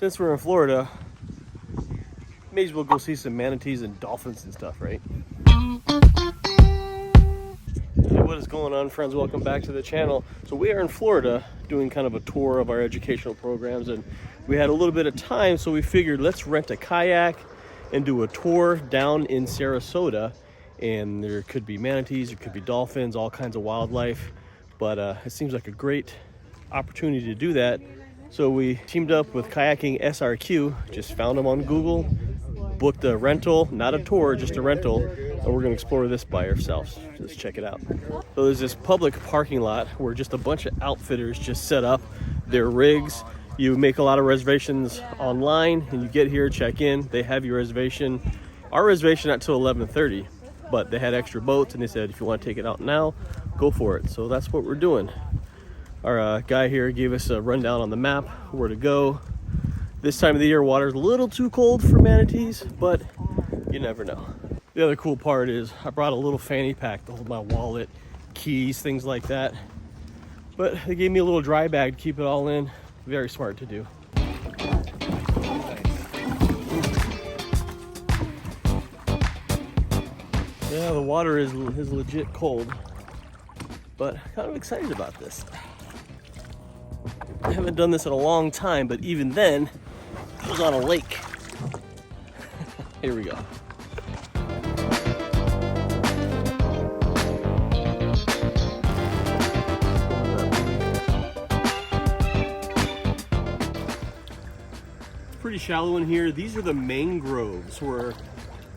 Since we're in Florida, may as well go see some manatees and dolphins and stuff, right? Hey, what is going on, friends? Welcome back to the channel. So we are in Florida doing kind of a tour of our educational programs, and we had a little bit of time, so we figured let's rent a kayak and do a tour down in Sarasota. And there could be manatees, there could be dolphins, all kinds of wildlife, but it seems like a great opportunity to do that. So we teamed up with Kayaking SRQ, just found them on Google, booked a rental, not a tour, just a rental, and we're gonna explore this by ourselves. Let's check it out. So there's this public parking lot where just a bunch of outfitters just set up their rigs. You make a lot of reservations online and you get here, check in, they have your reservation. Our reservation not till 11:30, but they had extra boats and they said, if you want to take it out now, go for it. So that's what we're doing. Our guy here gave us a rundown on the map, where to go. This time of the year, water's a little too cold for manatees, but you never know. The other cool part is I brought a little fanny pack to hold my wallet, keys, things like that. But they gave me a little dry bag to keep it all in. Very smart to do. Yeah, the water is legit cold, but kind of excited about this. I haven't done this in a long time, but even then, it was on a lake. Here we go. It's pretty shallow in here. These are the mangroves, where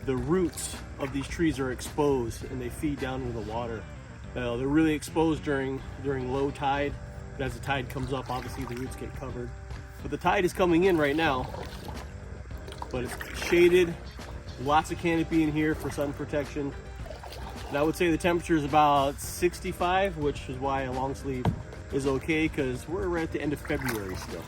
the roots of these trees are exposed and they feed down into the water. They're really exposed during low tide, but as the tide comes up, obviously the roots get covered. But the tide is coming in right now, but it's shaded, lots of canopy in here for sun protection. And I would say the temperature is about 65, which is why a long sleeve is okay, because we're right at the end of February still.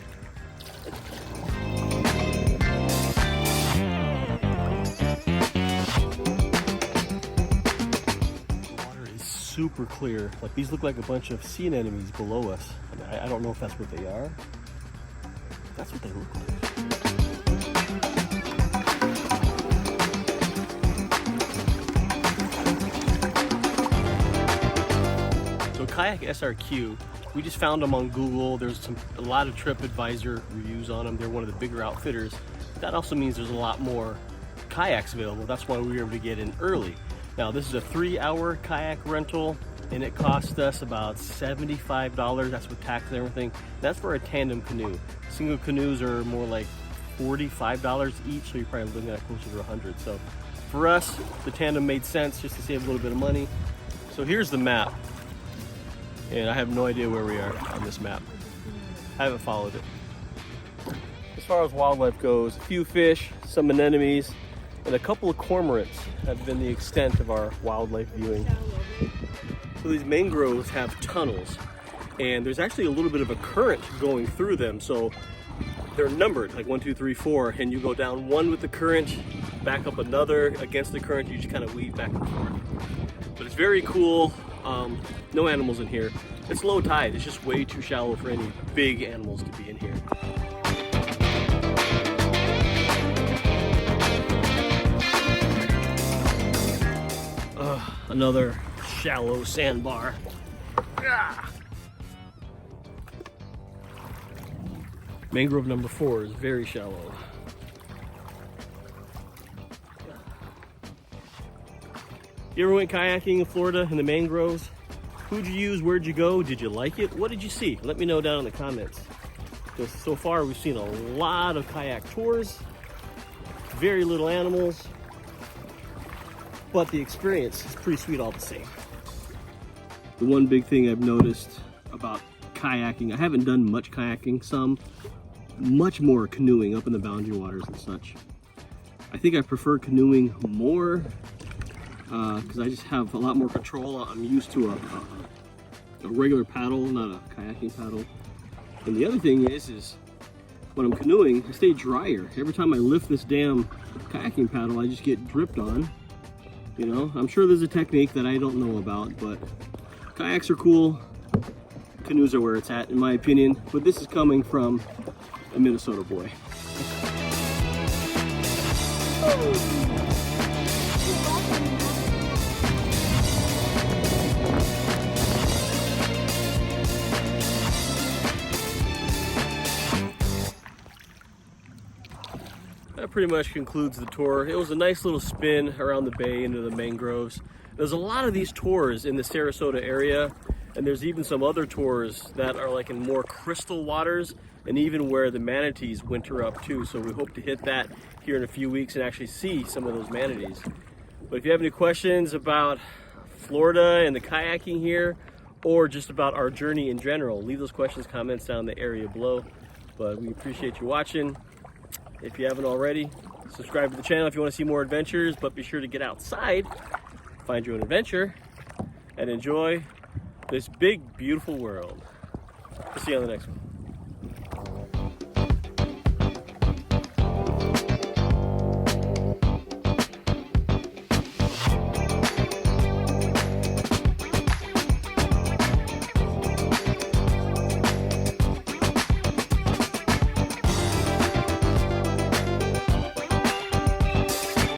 Super clear. Like, these look like a bunch of sea anemones below us. I don't know if that's what they are. That's what they look like. So Kayak SRQ, we just found them on Google. There's a lot of TripAdvisor reviews on them. They're one of the bigger outfitters. That also means there's a lot more kayaks available. That's why we were able to get in early. Now, this is a 3-hour kayak rental, and it cost us about $75. That's with tax and everything. That's for a tandem canoe. Single canoes are more like $45 each, so you're probably looking at closer to 100. So for us, the tandem made sense just to save a little bit of money. So here's the map, and I have no idea where we are on this map. I haven't followed it. As far as wildlife goes, a few fish, some anemones, and a couple of cormorants have been the extent of our wildlife viewing. So these mangroves have tunnels, and there's actually a little bit of a current going through them. So they're numbered, like 1, 2, 3, 4, and you go down one with the current, back up another against the current. You just kind of weave back and forth. But it's very cool. No animals in here. It's low tide. It's just way too shallow for any big animals to be in here. Another shallow sandbar. Ah. Mangrove number 4 is very shallow. You ever went kayaking in Florida in the mangroves? Who'd you use? Where'd you go? Did you like it? What did you see? Let me know down in the comments. Because so far we've seen a lot of kayak tours, very little animals, but the experience is pretty sweet all the same. The one big thing I've noticed about kayaking, I haven't done much kayaking, much more canoeing up in the boundary waters and such. I think I prefer canoeing more because I just have a lot more control. I'm used to a regular paddle, not a kayaking paddle. And the other thing is when I'm canoeing, I stay drier. Every time I lift this damn kayaking paddle, I just get dripped on. You know, I'm sure there's a technique that I don't know about, but kayaks are cool. Canoes are where it's at, in my opinion. But this is coming from a Minnesota boy. That pretty much concludes the tour. It was a nice little spin around the bay into the mangroves. There's a lot of these tours in the Sarasota area, and there's even some other tours that are like in more crystal waters, and even where the manatees winter up too. So we hope to hit that here in a few weeks and actually see some of those manatees. But if you have any questions about Florida and the kayaking here, or just about our journey in general, leave those questions, comments down in the area below. But we appreciate you watching. If you haven't already, subscribe to the channel if you want to see more adventures, but be sure to get outside, find you an adventure, and enjoy this big, beautiful world. We'll see you on the next one.